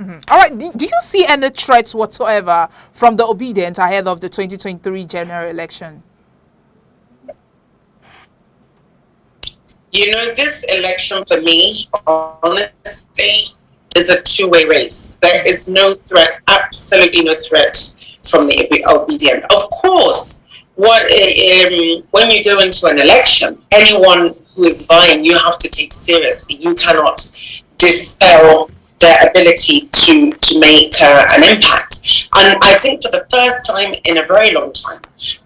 All right. Do you see any threats whatsoever from the Obedience ahead of the 2023 general election? This election for me, honestly, is a two-way race. There is no threat, absolutely no threat from the Obedient. Of course, when you go into an election, anyone who is vying, you have to take seriously. You cannot dispel their ability to make an impact. And I think for the first time in a very long time,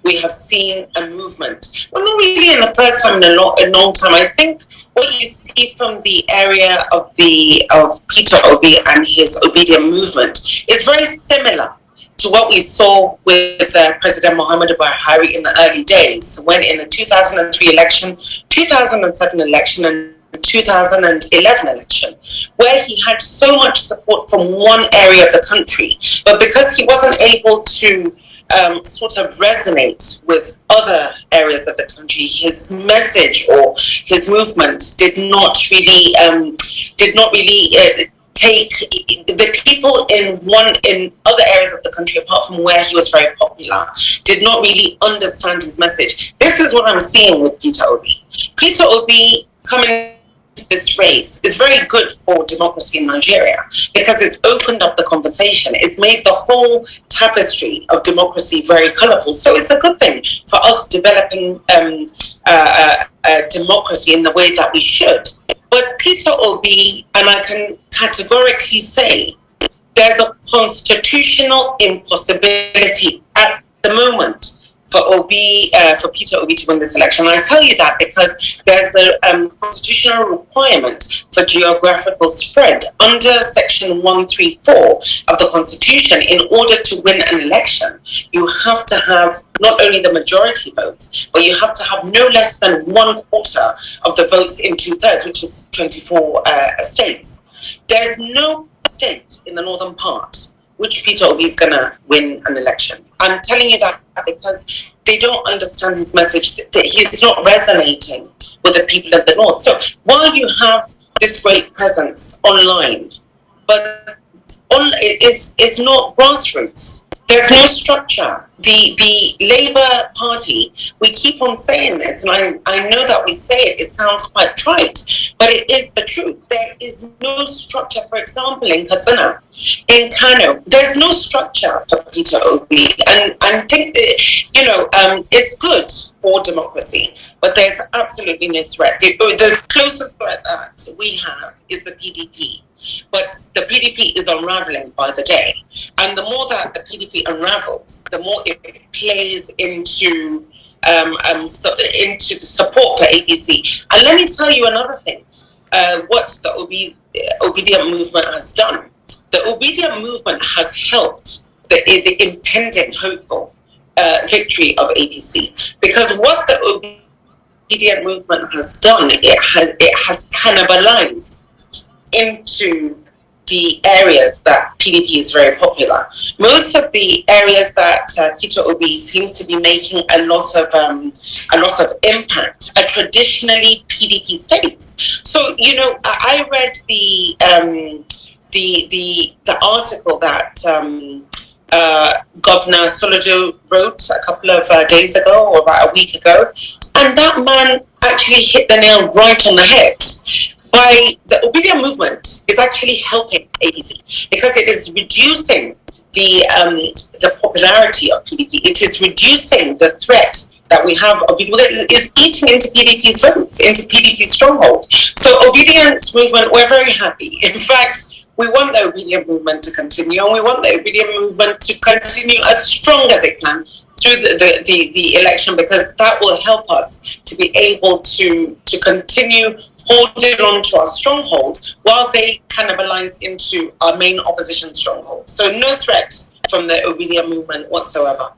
we have seen a movement. Well, not really in the first time in a long time. I think what you see from the area of Peter Obi and his Obedient movement is very similar to what we saw with President Muhammadu Buhari in the early days, when in the 2003 election, 2007 election, and 2011 election, where he had so much support from one area of the country, but because he wasn't able to sort of resonate with other areas of the country, his message or his movement did not really take the people in other areas of the country, apart from where he was very popular, did not really understand his message. This is what I'm seeing with Peter Obi. Peter Obi coming to this race is very good for democracy in Nigeria because it's opened up the conversation. It's made the whole tapestry of democracy very colorful. So it's a good thing for us developing democracy in the way that we should. But Peter Obi, and I can categorically say, there's a constitutional impossibility at the moment for Peter Obi to win this election. And I tell you that because there's a constitutional requirement for geographical spread under Section 134 of the Constitution. In order to win an election, you have to have not only the majority votes, but you have to have no less than 1/4 of the votes in 2/3, which is 24 states. There's no state in the northern part which Peter Obi is going to win an election. I'm telling you that because they don't understand his message, that he's not resonating with the people of the north. So while you have this great presence online, but it's not grassroots. There's no structure. The Labour Party, we keep on saying this, and I know that we say it sounds quite trite, but it is the truth. There is no structure. For example, in Katsina, in Kano, there's no structure for Peter Obi. And I think that, it's good for democracy, but there's absolutely no threat. The closest threat that we have is the PDP. But the PDP is unraveling by the day. And the more that the PDP unravels, the more it plays into support for APC. And let me tell you another thing, what the Obedient movement has done. The Obedient movement has helped the impending hopeful victory of APC. Because what the Obedient movement has done, it has cannibalized into the areas that PDP is very popular. Most of the areas that Peter Obi seems to be making a lot of impact are traditionally PDP states. So I read the article that Governor Soludo wrote a couple of days ago, or about a week ago, and that man actually hit the nail right on the head. By the Obedient movement is actually helping APC because it is reducing the popularity of PDP. It is reducing the threat that we have of people. It is eating into PDP's votes, into PDP's stronghold. So Obedient movement, we're very happy. In fact, we want the Obedient movement to continue, and we want the Obedient movement to continue as strong as it can through the election, because that will help us to be able to continue holding on to our stronghold while they cannibalize into our main opposition stronghold. So no threat from the Obedient movement whatsoever.